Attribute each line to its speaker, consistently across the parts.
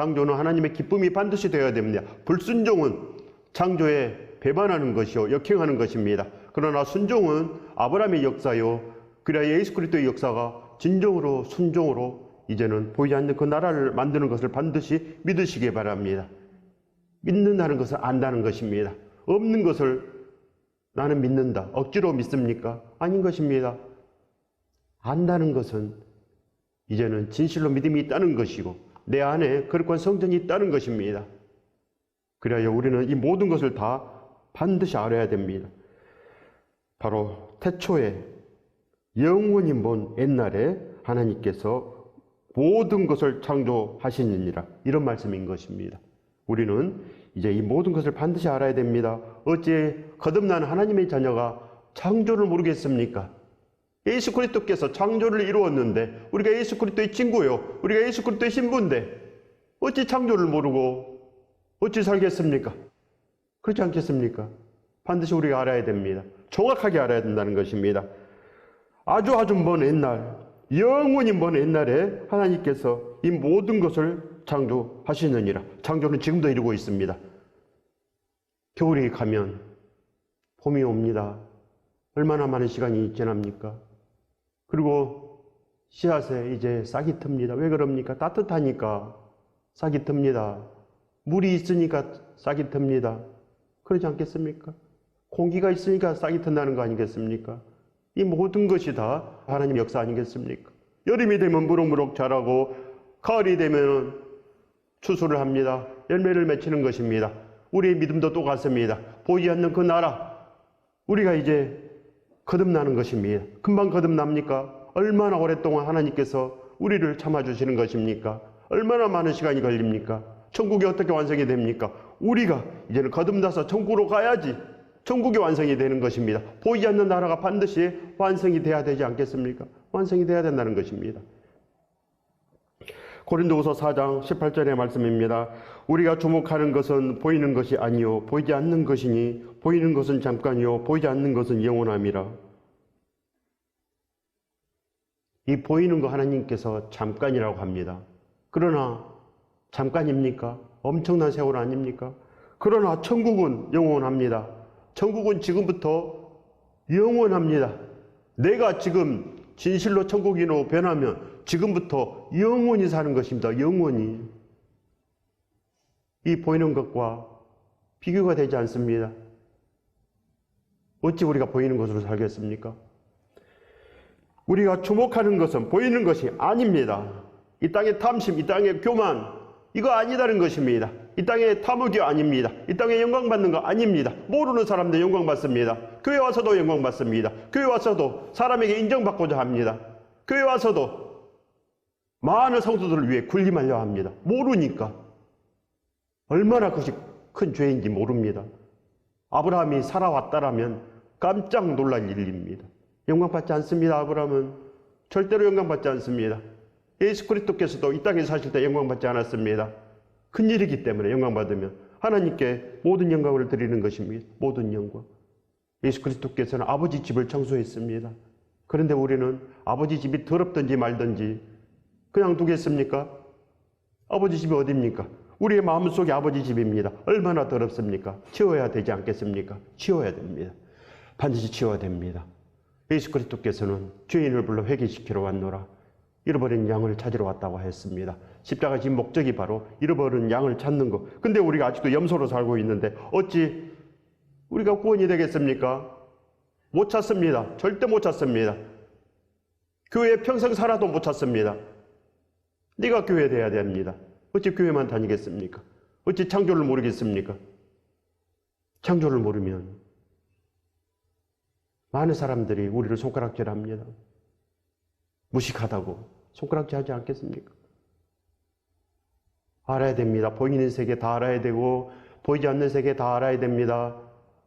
Speaker 1: 창조는 하나님의 기쁨이 반드시 되어야 됩니다. 불순종은 창조에 배반하는 것이요 역행하는 것입니다. 그러나 순종은 아브라함의 역사요, 그래야 예수 그리스도의 역사가 진정으로 순종으로 이제는 보이지 않는 그 나라를 만드는 것을 반드시 믿으시기 바랍니다. 믿는다는 것은 안다는 것입니다. 없는 것을 나는 믿는다, 억지로 믿습니까? 아닌 것입니다. 안다는 것은 이제는 진실로 믿음이 있다는 것이고 내 안에 거룩한 성전이 있다는 것입니다. 그래야 우리는 이 모든 것을 다 반드시 알아야 됩니다. 바로 태초에 영원히 먼 옛날에 하나님께서 모든 것을 창조하시느니라, 이런 말씀인 것입니다. 우리는 이제 이 모든 것을 반드시 알아야 됩니다. 어찌 거듭난 하나님의 자녀가 창조를 모르겠습니까? 예수 그리스도께서 창조를 이루었는데 우리가 예수 그리스도의 친구요, 우리가 예수 그리스도의 신부인데 어찌 창조를 모르고 어찌 살겠습니까? 그렇지 않겠습니까? 반드시 우리가 알아야 됩니다. 정확하게 알아야 된다는 것입니다. 아주 먼 옛날, 영원히 먼 옛날에 하나님께서 이 모든 것을 창조하시느니라. 창조는 지금도 이루고 있습니다. 겨울이 가면 봄이 옵니다. 얼마나 많은 시간이 지납니까? 그리고 씨앗에 이제 싹이 틉니다. 왜 그럽니까? 따뜻하니까 싹이 틉니다. 물이 있으니까 싹이 틉니다. 그러지 않겠습니까? 공기가 있으니까 싹이 튼다는 거 아니겠습니까? 이 모든 것이 다 하나님의 역사 아니겠습니까? 여름이 되면 무럭무럭 자라고 가을이 되면 추수를 합니다. 열매를 맺히는 것입니다. 우리의 믿음도 똑같습니다. 보이지 않는 그 나라, 우리가 이제 거듭나는 것입니다. 금방 거듭납니까? 얼마나 오랫동안 하나님께서 우리를 참아주시는 것입니까? 얼마나 많은 시간이 걸립니까? 천국이 어떻게 완성이 됩니까? 우리가 이제는 거듭나서 천국으로 가야지 천국이 완성이 되는 것입니다. 보이지 않는 나라가 반드시 완성이 돼야 되지 않겠습니까? 완성이 돼야 된다는 것입니다. 고린도후서 4장 18절의 말씀입니다. 우리가 주목하는 것은 보이는 것이 아니요 보이지 않는 것이니 보이는 것은 잠깐이요 보이지 않는 것은 영원함이라. 이 보이는 거 하나님께서 잠깐이라고 합니다. 그러나 잠깐입니까? 엄청난 세월 아닙니까? 그러나 천국은 영원합니다. 천국은 지금부터 영원합니다. 내가 지금 진실로 천국인으로 변하면 지금부터 영원히 사는 것입니다. 영원히. 이 보이는 것과 비교가 되지 않습니다. 어찌 우리가 보이는 것으로 살겠습니까? 우리가 주목하는 것은 보이는 것이 아닙니다. 이 땅의 탐심, 이 땅의 교만, 이거 아니다는 것입니다. 이 땅의 탐욕이 아닙니다. 이 땅에 영광 받는 거 아닙니다. 모르는 사람들 영광 받습니다. 교회 와서도 영광 받습니다. 교회 와서도 사람에게 인정받고자 합니다. 교회 와서도 많은 성도들을 위해 군림하려 합니다. 모르니까. 얼마나 그것이 큰 죄인지 모릅니다. 아브라함이 살아왔다라면 깜짝 놀랄 일입니다. 영광 받지 않습니다. 아브라함은 절대로 영광 받지 않습니다. 예수 그리스도께서도 이 땅에 사실 때 영광 받지 않았습니다. 큰 일이기 때문에 영광 받으면 하나님께 모든 영광을 드리는 것입니다. 모든 영광. 예수 그리스도께서는 아버지 집을 청소했습니다. 그런데 우리는 아버지 집이 더럽든지 말든지 그냥 두겠습니까? 아버지 집이 어디입니까? 우리의 마음속에 아버지 집입니다. 얼마나 더럽습니까? 치워야 되지 않겠습니까? 치워야 됩니다. 반드시 치워야 됩니다. 예수 그리스도께서는 죄인을 불러 회개시키러 왔노라. 잃어버린 양을 찾으러 왔다고 했습니다. 십자가 진 목적이 바로 잃어버린 양을 찾는 것. 근데 우리가 아직도 염소로 살고 있는데 어찌 우리가 구원이 되겠습니까? 못 찾습니다. 절대 못 찾습니다. 교회에 평생 살아도 못 찾습니다. 네가 교회 돼야 됩니다. 어찌 교회만 다니겠습니까? 어찌 창조를 모르겠습니까? 창조를 모르면 많은 사람들이 우리를 손가락질합니다. 무식하다고 손가락질하지 않겠습니까? 알아야 됩니다. 보이는 세계 다 알아야 되고 보이지 않는 세계 다 알아야 됩니다.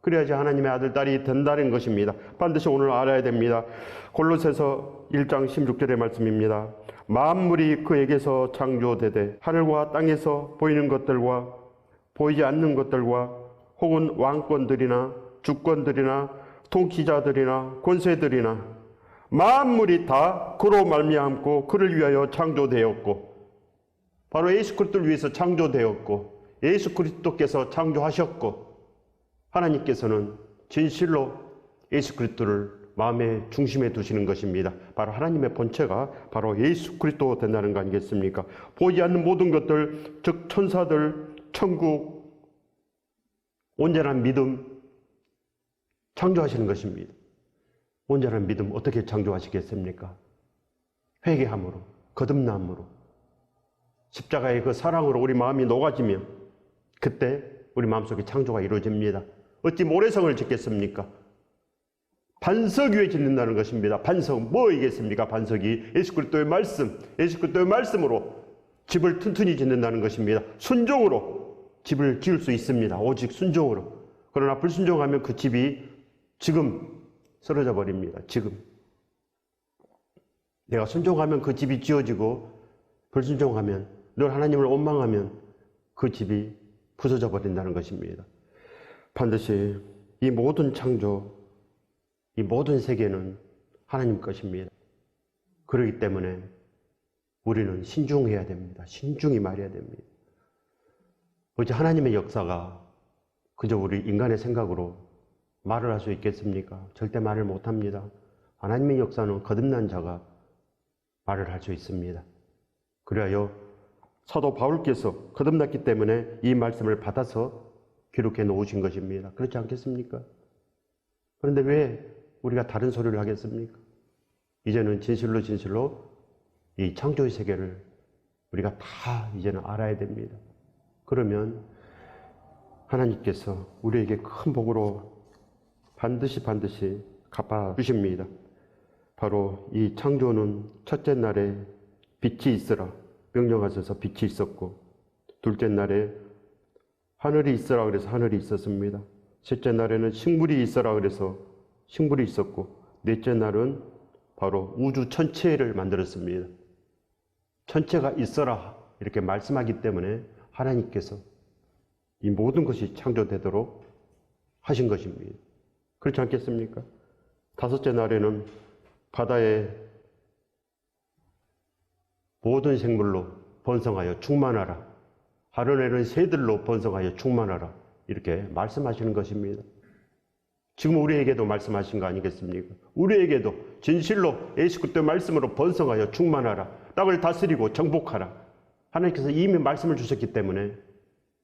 Speaker 1: 그래야지 하나님의 아들, 딸이 된다는 것입니다. 반드시 오늘 알아야 됩니다. 골로새서 1장 16절의 말씀입니다. 만물이 그에게서 창조되되 하늘과 땅에서 보이는 것들과 보이지 않는 것들과 혹은 왕권들이나 주권들이나 통치자들이나 권세들이나 만물이 다 그로 말미암고 그를 위하여 창조되었고 바로 예수 그리스도를 위해서 창조되었고 예수 그리스도께서 창조하셨고 하나님께서는 진실로 예수 그리스도를 마음의 중심에 두시는 것입니다. 바로 하나님의 본체가 바로 예수 그리스도 된다는 거 아니겠습니까? 보이지 않는 모든 것들, 즉 천사들, 천국, 온전한 믿음 창조하시는 것입니다. 온전한 믿음 어떻게 창조하시겠습니까? 회개함으로, 거듭남으로, 십자가의 그 사랑으로 우리 마음이 녹아지면 그때 우리 마음속에 창조가 이루어집니다. 어찌 모래성을 짓겠습니까? 반석 위에 짓는다는 것입니다. 반석 뭐이겠습니까? 반석이 예수 그리스도의 말씀, 예수 그리스도의 말씀으로 집을 튼튼히 짓는다는 것입니다. 순종으로 집을 지을 수 있습니다. 오직 순종으로. 그러나 불순종하면 그 집이 지금 쓰러져 버립니다. 지금. 내가 순종하면 그 집이 지어지고 불순종하면 늘 하나님을 원망하면 그 집이 부서져 버린다는 것입니다. 반드시 이 모든 창조, 이 모든 세계는 하나님 것입니다. 그렇기 때문에 우리는 신중해야 됩니다. 신중히 말해야 됩니다. 어째 하나님의 역사가 그저 우리 인간의 생각으로 말을 할 수 있겠습니까? 절대 말을 못합니다. 하나님의 역사는 거듭난 자가 말을 할 수 있습니다. 그래야 사도 바울께서 거듭났기 때문에 이 말씀을 받아서 기록해 놓으신 것입니다. 그렇지 않겠습니까? 그런데 왜 우리가 다른 소리를 하겠습니까? 이제는 진실로 진실로 이 창조의 세계를 우리가 다 이제는 알아야 됩니다. 그러면 하나님께서 우리에게 큰 복으로 반드시 갚아주십니다. 바로 이 창조는 첫째 날에 빛이 있으라 명령하셔서 빛이 있었고, 둘째 날에 하늘이 있으라 그래서 하늘이 있었습니다. 셋째 날에는 식물이 있으라 그래서 식물이 있었고, 넷째 날은 바로 우주 전체를 만들었습니다. 전체가 있어라 이렇게 말씀하기 때문에 하나님께서 이 모든 것이 창조되도록 하신 것입니다. 그렇지 않겠습니까? 다섯째 날에는 바다의 모든 생물로 번성하여 충만하라, 하늘에는 새들로 번성하여 충만하라 이렇게 말씀하시는 것입니다. 지금 우리에게도 말씀하신 거 아니겠습니까? 우리에게도 진실로 예수 그리스도의 말씀으로 번성하여 충만하라, 땅을 다스리고 정복하라. 하나님께서 이미 말씀을 주셨기 때문에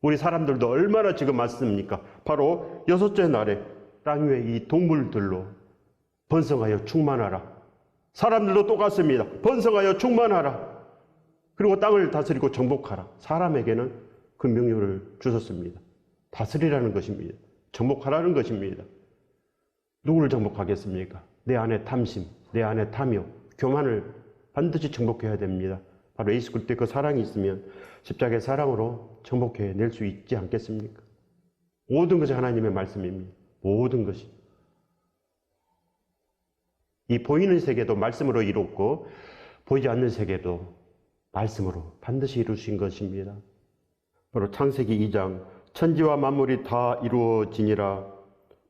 Speaker 1: 우리 사람들도 얼마나 지금 맞습니까? 바로 여섯째 날에 땅 위에 이 동물들로 번성하여 충만하라. 사람들도 똑같습니다. 번성하여 충만하라. 그리고 땅을 다스리고 정복하라. 사람에게는 그 명령을 주셨습니다. 다스리라는 것입니다. 정복하라는 것입니다. 누구를 정복하겠습니까? 내 안에 탐심, 내 안에 탐욕, 교만을 반드시 정복해야 됩니다. 바로 예수 그리스도의 그 사랑이 있으면 십자가의 사랑으로 정복해낼 수 있지 않겠습니까? 모든 것이 하나님의 말씀입니다. 모든 것이. 이 보이는 세계도 말씀으로 이뤘고 보이지 않는 세계도 말씀으로 반드시 이루신 것입니다. 바로 창세기 2장 천지와 만물이 다 이루어지니라.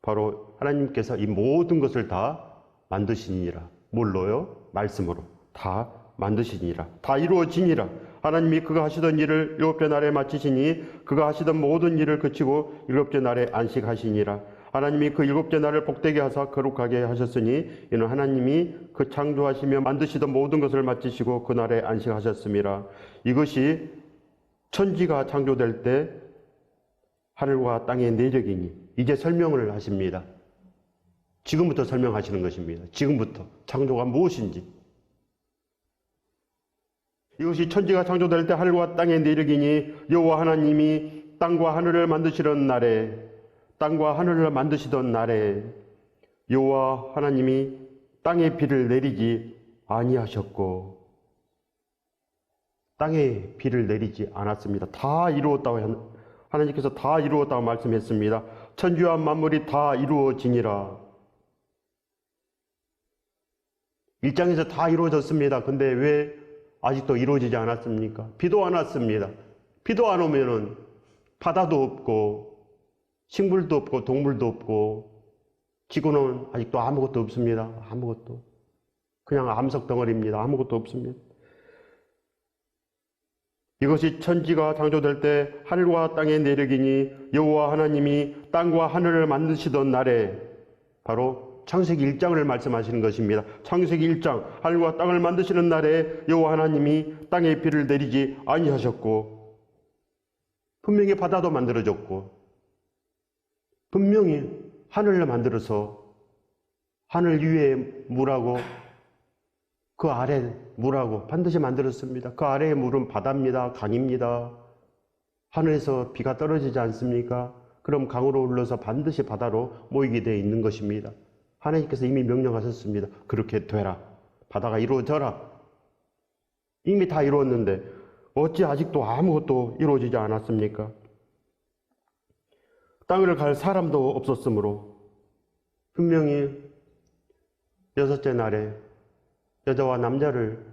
Speaker 1: 바로 하나님께서 이 모든 것을 다 만드시니라. 뭘로요? 말씀으로 다 만드시니라. 다 이루어지니라. 하나님이 그가 하시던 일을 일곱째 날에 마치시니 그가 하시던 모든 일을 그치고 일곱째 날에 안식하시니라. 하나님이 그 일곱째 날을 복되게 하사 거룩하게 하셨으니 이는 하나님이 그 창조하시며 만드시던 모든 것을 마치시고 그 날에 안식하셨음이라. 이것이 천지가 창조될 때 하늘과 땅의 내력이니. 이제 설명을 하십니다. 지금부터 설명하시는 것입니다. 지금부터 창조가 무엇인지. 이것이 천지가 창조될 때 하늘과 땅의 내력이니 여호와 하나님이 땅과 하늘을 만드시던 날에 여호와 하나님이 땅에 비를 내리지 아니하셨고, 땅에 비를 내리지 않았습니다. 다 이루었다고 하나님께서 다 이루었다고 말씀했습니다. 천지와 만물이 다 이루어지니라. 1장에서 다 이루어졌습니다. 근데 왜 아직도 이루어지지 않았습니까? 비도 안 왔습니다. 비도 안 오면은 바다도 없고 식물도 없고 동물도 없고 지구는 아직도 아무것도 없습니다. 아무것도. 그냥 암석 덩어리입니다. 아무것도 없습니다. 이것이 천지가 창조될 때 하늘과 땅의 내력이니 여호와 하나님이 땅과 하늘을 만드시던 날에, 바로 창세기 1장을 말씀하시는 것입니다. 창세기 1장, 하늘과 땅을 만드시는 날에 여호와 하나님이 땅에 비를 내리지 아니하셨고, 분명히 바다도 만들어졌고, 분명히 하늘을 만들어서 하늘 위에 물하고 그 아래 물하고 반드시 만들었습니다. 그 아래의 물은 바다입니다. 강입니다. 하늘에서 비가 떨어지지 않습니까? 그럼 강으로 흘러서 반드시 바다로 모이게 되어 있는 것입니다. 하나님께서 이미 명령하셨습니다. 그렇게 되라. 바다가 이루어져라. 이미 다 이루었는데 어찌 아직도 아무것도 이루어지지 않았습니까? 땅을 갈 사람도 없었으므로 분명히 여섯째 날에 여자와 남자를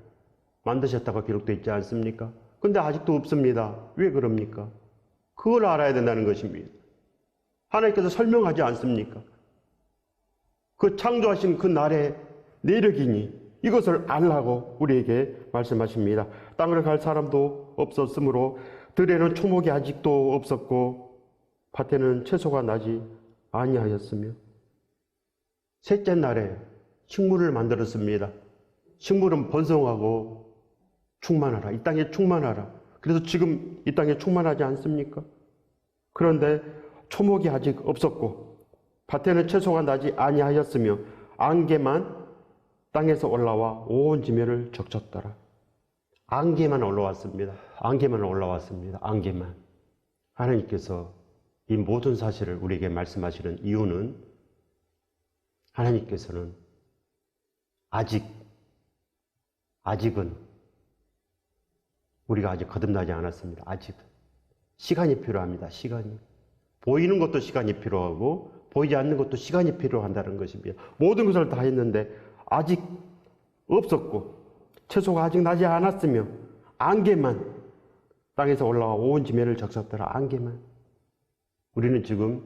Speaker 1: 만드셨다고 기록되어 있지 않습니까? 근데 아직도 없습니다. 왜 그럽니까? 그걸 알아야 된다는 것입니다. 하나님께서 설명하지 않습니까? 그 창조하신 그 날의 내력이니 이것을 알라고 우리에게 말씀하십니다. 땅을 갈 사람도 없었으므로 들에는 초목이 아직도 없었고 밭에는 채소가 나지 아니하였으며, 셋째 날에 식물을 만들었습니다. 식물은 번성하고 충만하라. 이 땅에 충만하라. 그래서 지금 이 땅에 충만하지 않습니까? 그런데 초목이 아직 없었고 밭에는 채소가 나지 아니하였으며 안개만 땅에서 올라와 온 지면을 적셨더라. 안개만 올라왔습니다. 안개만 올라왔습니다. 안개만. 하나님께서 이 모든 사실을 우리에게 말씀하시는 이유는, 하나님께서는 아직은 우리가 아직 거듭나지 않았습니다. 아직은. 시간이 필요합니다. 시간이. 보이는 것도 시간이 필요하고 보이지 않는 것도 시간이 필요한다는 것입니다. 모든 것을 다 했는데 아직 없었고 채소가 아직 나지 않았으며 안개만 땅에서 올라와 온 지면을 적셨더라. 안개만. 우리는 지금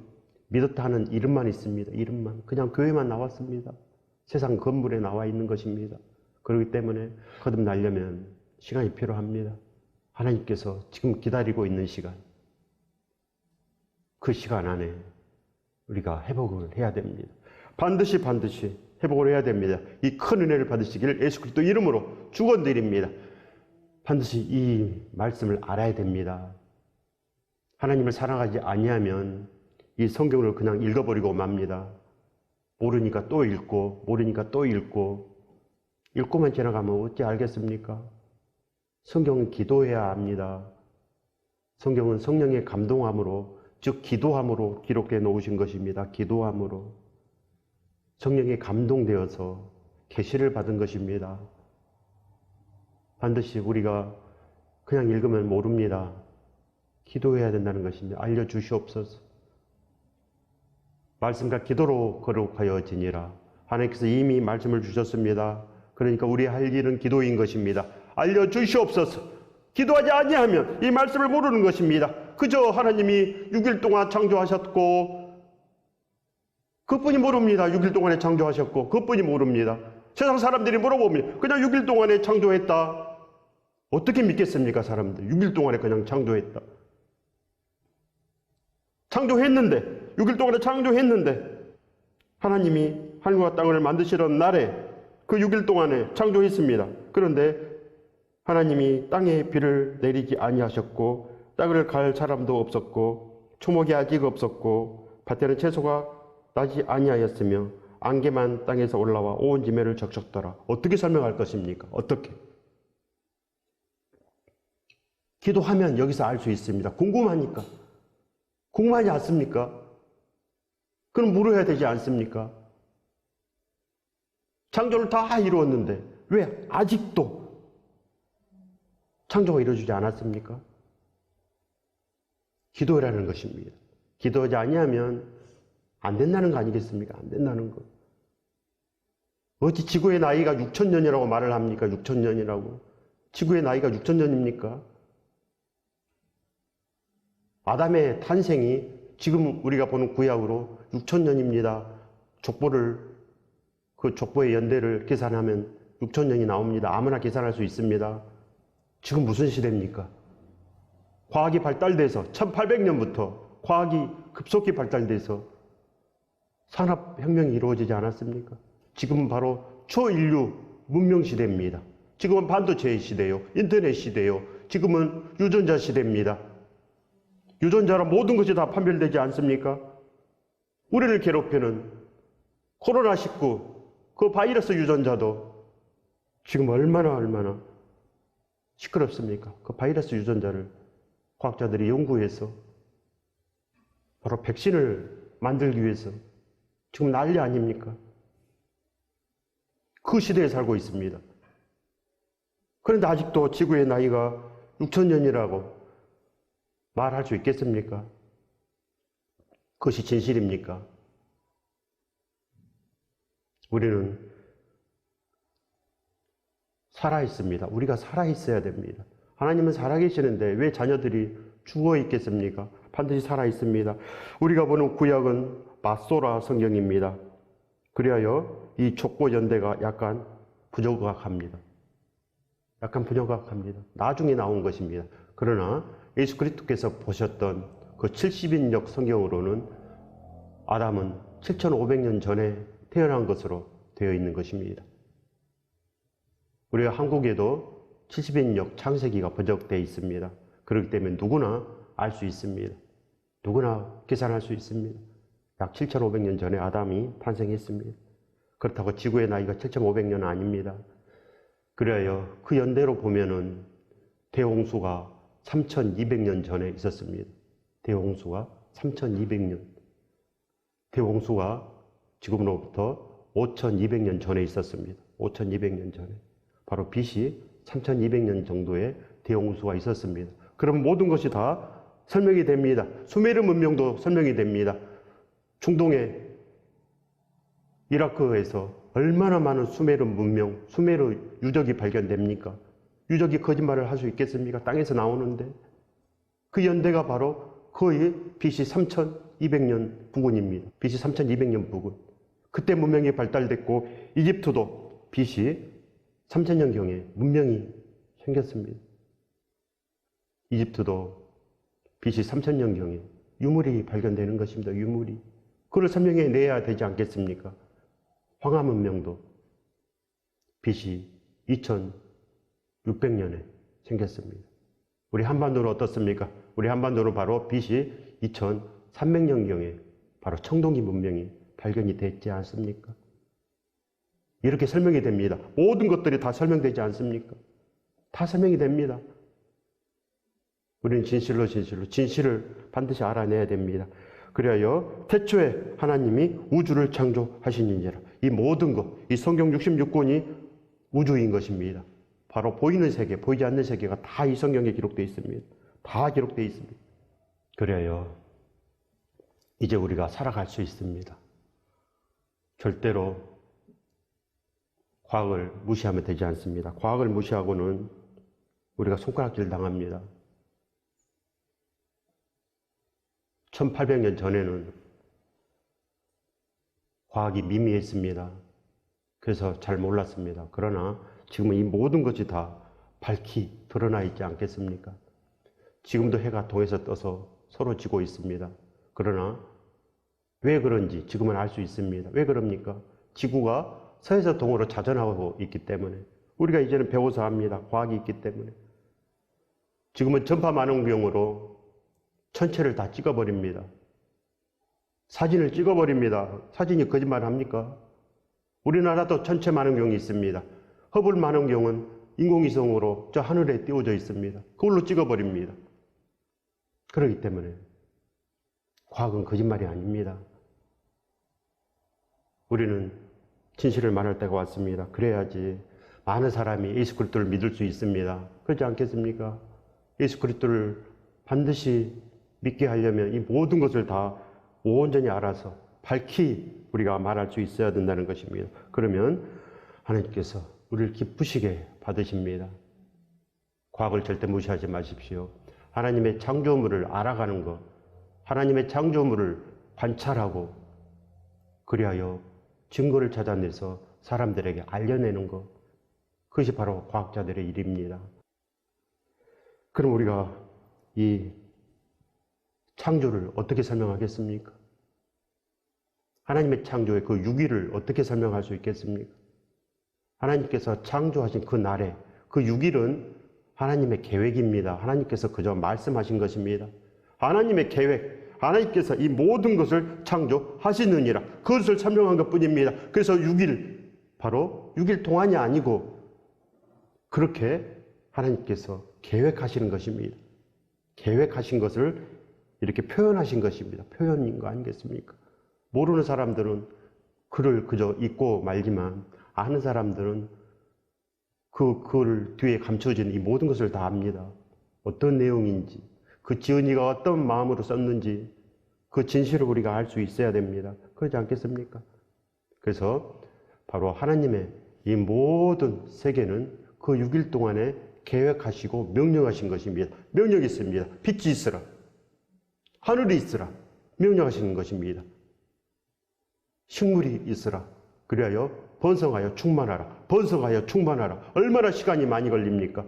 Speaker 1: 믿었다 하는 이름만 있습니다. 이름만. 그냥 교회만 나왔습니다. 세상 건물에 나와 있는 것입니다. 그렇기 때문에 거듭나려면 시간이 필요합니다. 하나님께서 지금 기다리고 있는 시간, 그 시간 안에 우리가 회복을 해야 됩니다. 반드시 회복을 해야 됩니다. 이 큰 은혜를 받으시기를 예수 그리스도 이름으로 축원드립니다. 반드시 이 말씀을 알아야 됩니다. 하나님을 사랑하지 아니하면 이 성경을 그냥 읽어버리고 맙니다. 모르니까 또 읽고 모르니까 또 읽고, 읽고만 지나가면 어찌 알겠습니까? 성경은 기도해야 합니다. 성경은 성령의 감동함으로, 즉 기도함으로 기록해 놓으신 것입니다. 기도함으로. 성령에 감동되어서 계시를 받은 것입니다. 반드시 우리가 그냥 읽으면 모릅니다. 기도해야 된다는 것입니다. 알려주시옵소서. 말씀과 기도로 거룩하여지니라. 하나님께서 이미 말씀을 주셨습니다. 그러니까 우리 할 일은 기도인 것입니다. 알려주시옵소서. 기도하지 아니하면 이 말씀을 모르는 것입니다. 그저 하나님이 6일 동안 창조하셨고 그뿐이 모릅니다. 6일 동안에 창조하셨고 그뿐이 모릅니다. 세상 사람들이 물어봅니다. 그냥 6일 동안에 창조했다. 어떻게 믿겠습니까? 사람들 6일 동안에 그냥 창조했다. 창조했는데, 6일 동안에 창조했는데 하나님이 하늘과 땅을 만드시던 날에 그 6일 동안에 창조했습니다. 그런데 하나님이 땅에 비를 내리지 아니하셨고 땅을 갈 사람도 없었고 초목이 아직 없었고 밭에는 채소가 나지 아니하였으며 안개만 땅에서 올라와 온 지면을 적셨더라. 어떻게 설명할 것입니까? 어떻게? 기도하면 여기서 알 수 있습니다. 궁금하니까. 궁금하지 않습니까? 그럼 물어야 되지 않습니까? 창조를 다 이루었는데 왜 아직도 창조가 이루어지지 않았습니까? 기도라는 것입니다. 기도하지 아니하면 안 된다는 거 아니겠습니까? 안 된다는 거. 어찌 지구의 나이가 6,000년이라고 말을 합니까? 6,000년이라고. 지구의 나이가 6,000년입니까? 아담의 탄생이 지금 우리가 보는 구약으로 6,000년입니다. 그 족보의 연대를 계산하면 6,000년이 나옵니다. 아무나 계산할 수 있습니다. 지금 무슨 시대입니까? 과학이 발달돼서 1800년부터 과학이 급속히 발달돼서 산업혁명이 이루어지지 않았습니까? 지금은 바로 초인류 문명 시대입니다. 지금은 반도체 시대요, 인터넷 시대요, 지금은 유전자 시대입니다. 유전자로 모든 것이 다 판별되지 않습니까? 우리를 괴롭히는 코로나19 그 바이러스 유전자도 지금 얼마나 시끄럽습니까? 그 바이러스 유전자를 과학자들이 연구해서 바로 백신을 만들기 위해서 지금 난리 아닙니까? 그 시대에 살고 있습니다. 그런데 아직도 지구의 나이가 6000년이라고 말할 수 있겠습니까? 그것이 진실입니까? 우리는 살아있습니다. 우리가 살아있어야 됩니다. 하나님은 살아계시는데 왜 자녀들이 죽어 있겠습니까? 반드시 살아있습니다. 우리가 보는 구약은 마소라 성경입니다. 그리하여 이 족보 연대가 약간 부정확합니다. 나중에 나온 것입니다. 그러나 예수 그리스도께서 보셨던 그 70인역 성경으로는 아담은 7500년 전에 태어난 것으로 되어 있는 것입니다. 우리가 한국에도 70인역 창세기가 번역되어 있습니다. 그렇기 때문에 누구나 알 수 있습니다. 누구나 계산할 수 있습니다. 약 7500년 전에 아담이 탄생했습니다. 그렇다고 지구의 나이가 7500년은 아닙니다. 그래야 그 연대로 보면은 대홍수가 3200년 전에 있었습니다. 대홍수가 3200년. 대홍수가 지금으로부터 5200년 전에 있었습니다. 5200년 전에. 바로 BC 3200년 정도의 대홍수가 있었습니다. 그럼 모든 것이 다 설명이 됩니다. 수메르 문명도 설명이 됩니다. 중동의 이라크에서 얼마나 많은 수메르 문명, 수메르 유적이 발견됩니까? 유적이 거짓말을 할 수 있겠습니까? 땅에서 나오는데. 그 연대가 바로 거의 BC 3200년 부근입니다. BC 3200년 부근. 그때 문명이 발달됐고 이집트도 BC 3000년경에 문명이 생겼습니다. 이집트도 BC 3000년경에 유물이 발견되는 것입니다. 유물이. 그걸 설명해 내야 되지 않겠습니까? 황하 문명도 BC 2600년에 생겼습니다. 우리 한반도는 어떻습니까? 우리 한반도는 바로 BC 2300년경에 바로 청동기 문명이 발견이 됐지 않습니까? 이렇게 설명이 됩니다. 모든 것들이 다 설명되지 않습니까? 다 설명이 됩니다. 우리는 진실을 반드시 알아내야 됩니다. 그리하여 태초에 하나님이 우주를 창조하시니라. 이 모든 것, 이 성경 66권이 우주인 것입니다. 바로 보이는 세계, 보이지 않는 세계가 다 이 성경에 기록되어 있습니다. 다 기록되어 있습니다. 그래요. 이제 우리가 살아갈 수 있습니다. 절대로 과학을 무시하면 되지 않습니다. 과학을 무시하고는 우리가 손가락질 당합니다. 1800년 전에는 과학이 미미했습니다. 그래서 잘 몰랐습니다. 그러나 지금은 이 모든 것이 다 밝히 드러나 있지 않겠습니까? 지금도 해가 동에서 떠서 서로 지고 있습니다. 그러나 왜 그런지 지금은 알 수 있습니다. 왜 그럽니까? 지구가 서에서 동으로 자전하고 있기 때문에. 우리가 이제는 배워서 합니다. 과학이 있기 때문에. 지금은 전파 망원경으로 천체를 다 찍어버립니다. 사진을 찍어버립니다. 사진이 거짓말 합니까? 우리나라도 천체 망원경이 있습니다. 허블 망원경은 인공위성으로 저 하늘에 띄워져 있습니다. 그걸로 찍어버립니다. 그렇기 때문에 과학은 거짓말이 아닙니다. 우리는 진실을 말할 때가 왔습니다. 그래야지 많은 사람이 예수 그리스도를 믿을 수 있습니다. 그렇지 않겠습니까? 예수 그리스도를 반드시 믿게 하려면 이 모든 것을 다 온전히 알아서 밝히 우리가 말할 수 있어야 된다는 것입니다. 그러면 하나님께서 우리를 기쁘시게 받으십니다. 과학을 절대 무시하지 마십시오. 하나님의 창조물을 알아가는 것, 하나님의 창조물을 관찰하고 그리하여 증거를 찾아내서 사람들에게 알려내는 것, 그것이 바로 과학자들의 일입니다. 그럼 우리가 이 창조를 어떻게 설명하겠습니까? 하나님의 창조의 그 유기를 어떻게 설명할 수 있겠습니까? 하나님께서 창조하신 그 날에 그 6일은 하나님의 계획입니다. 하나님께서 그저 말씀하신 것입니다. 하나님의 계획, 하나님께서 이 모든 것을 창조하시느니라. 그것을 설명한 것뿐입니다. 그래서 6일, 바로 6일 동안이 아니고 그렇게 하나님께서 계획하시는 것입니다. 계획하신 것을 이렇게 표현하신 것입니다. 표현인 거 아니겠습니까? 모르는 사람들은 글을 그저 읽고 말지만 아는 사람들은 그 글 뒤에 감춰진 이 모든 것을 다 압니다. 어떤 내용인지, 그 지은이가 어떤 마음으로 썼는지 그 진실을 우리가 알 수 있어야 됩니다. 그렇지 않겠습니까? 그래서 바로 하나님의 이 모든 세계는 그 6일 동안에 계획하시고 명령하신 것입니다. 명령이 있습니다. 빛이 있으라. 하늘이 있으라. 명령하시는 것입니다. 식물이 있으라. 그리하여 번성하여 충만하라. 번성하여 충만하라. 얼마나 시간이 많이 걸립니까?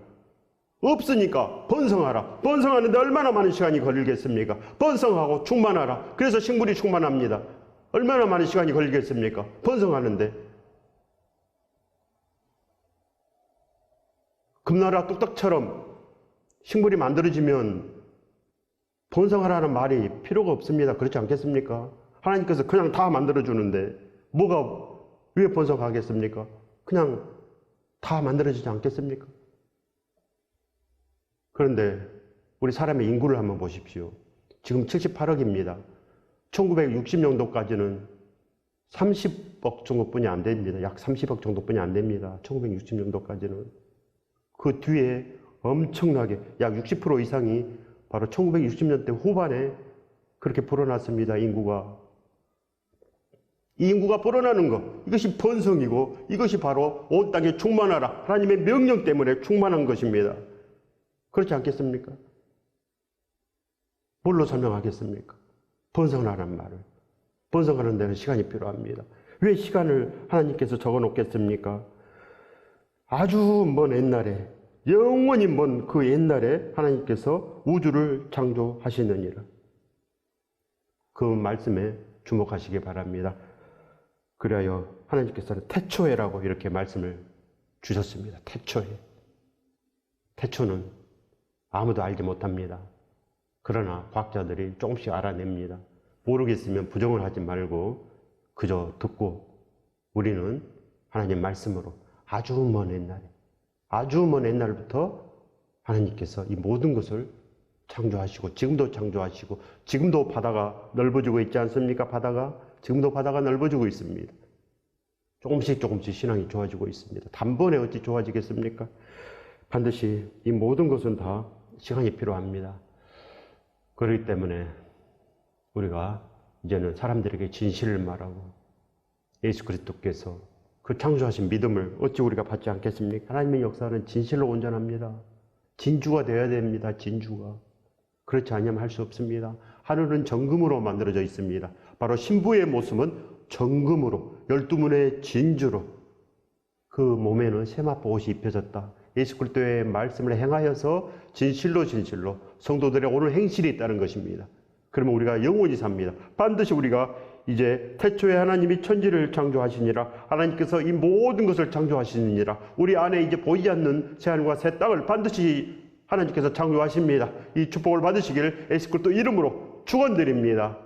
Speaker 1: 없으니까 번성하라. 번성하는데 얼마나 많은 시간이 걸리겠습니까? 번성하고 충만하라. 그래서 식물이 충만합니다. 얼마나 많은 시간이 걸리겠습니까? 번성하는데. 금나라 뚝딱처럼 식물이 만들어지면 번성하라는 말이 필요가 없습니다. 그렇지 않겠습니까? 하나님께서 그냥 다 만들어주는데 뭐가 왜 번성하겠습니까? 그냥 다 만들어지지 않겠습니까? 그런데 우리 사람의 인구를 한번 보십시오. 지금 78억입니다. 1960년도까지는 30억 정도뿐이 안 됩니다. 약 30억 정도뿐이 안 됩니다. 1960년도까지는. 그 뒤에 엄청나게 약 60% 이상이 바로 1960년대 후반에 그렇게 불어났습니다. 인구가. 이 인구가 불어나는 것, 이것이 번성이고 이것이 바로 온 땅에 충만하라. 하나님의 명령 때문에 충만한 것입니다. 그렇지 않겠습니까? 뭘로 설명하겠습니까? 번성하라는 말을. 번성하는 데는 시간이 필요합니다. 왜 시간을 하나님께서 적어 놓겠습니까? 아주 먼 옛날에, 영원히 먼 그 옛날에 하나님께서 우주를 창조하시느니라. 그 말씀에 주목하시기 바랍니다. 그리하여 하나님께서는 태초에라고 이렇게 말씀을 주셨습니다. 태초에. 태초는 아무도 알지 못합니다. 그러나 과학자들이 조금씩 알아냅니다. 모르겠으면 부정을 하지 말고 그저 듣고 우리는 하나님 말씀으로 아주 먼 옛날에, 아주 먼 옛날부터 하나님께서 이 모든 것을 창조하시고 지금도 창조하시고 지금도 바다가 넓어지고 있지 않습니까? 바다가 지금도 바다가 넓어지고 있습니다. 조금씩 신앙이 좋아지고 있습니다. 단번에 어찌 좋아지겠습니까? 반드시 이 모든 것은 다 시간이 필요합니다. 그렇기 때문에 우리가 이제는 사람들에게 진실을 말하고 예수 그리스도께서 그 창조하신 믿음을 어찌 우리가 받지 않겠습니까? 하나님의 역사는 진실로 온전합니다. 진주가 되어야 됩니다. 진주가. 그렇지 않으면 할 수 없습니다. 하늘은 정금으로 만들어져 있습니다. 바로 신부의 모습은 정금으로 12문의 진주로 그 몸에는 세마포 옷이 입혀졌다. 예수 그리스도의 말씀을 행하여서 진실로 성도들의 오늘 행실이 있다는 것입니다. 그러면 우리가 영원히 삽니다. 반드시 우리가 이제 태초에 하나님이 천지를 창조하시니라. 하나님께서 이 모든 것을 창조하시느니라. 우리 안에 이제 보이지 않는 새하늘과 새 땅을 반드시 하나님께서 창조하십니다. 이 축복을 받으시길 예수 그리스도 이름으로 축원드립니다.